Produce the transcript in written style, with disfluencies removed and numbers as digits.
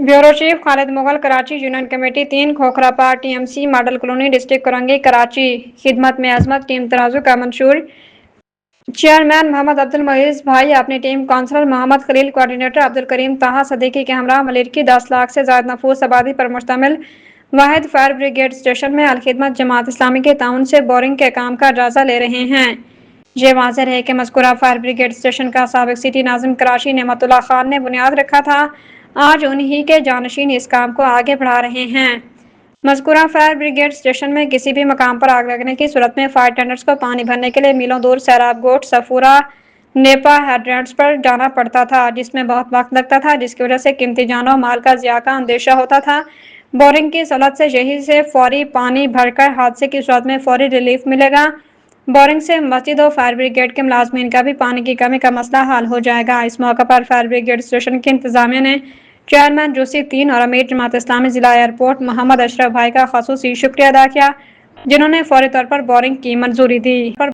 Bureau chief Khalid Mughal, Karachi union committee 3 Khokhrapar TMC model colony district Korangi Karachi. खिदमत में अजमत टीम तराजू का मंशूर। चेयरमैन मोहम्मद अब्दुल मोइज भाई अपनी team, councillor Mohammad Khalil, coordinator Abdul Karim Taha Siddiqui के हमरा मलिर की 10 लाख से ज्यादा नफूस आबादी पर मुश्तमिल वाहिद फायर ब्रिगेड स्टेशन में अलखिदमत जमात इस्लामी के ताउन से बोरिंग के काम का जायजा ले रहे हैं। ये वाज़ेह है कि मज़कूरा फायर ब्रिगेड स्टेशन का साबिक सिटी नाज़िम कराची नेमतुल्लाह खान ने बुनियाद रखा था। आज उन्हीं के जानशीन इस काम को आगे बढ़ा रहे हैं। मज़कूरा फायर ब्रिगेड स्टेशन में किसी भी मकाम पर आग लगने की सूरत में फायर टेंडर्स को पानी भरने के लिए मीलों दूर सैराब गोट, सफूरा, नेपा हेडलैंड्स पर जाना पड़ता था, जिसमें बहुत वक्त लगता था, जिसकी वजह से कीमती जानों माल का ज़िया का अंदेशा होता था। बोरिंग की सहूलत से यहीं से फौरी पानी भरकर हादसे की सूरत में फौरी रिलीफ मिलेगा। बोरिंग से मस्जिद और फायर ब्रिगेड के मुलाजमीन का भी पानी की कमी का मसला हल हो जाएगा। इस मौके पर फायर ब्रिगेड स्टेशन की इंतजामिया ने चेयरमैन रूसी 3 और अमीर जमात इस्लामी जिला एयरपोर्ट मोहम्मद अशरफ भाई का खसूसी शुक्रिया अदा किया, जिन्होंने फौरी तौर पर बोरिंग की मंजूरी दी।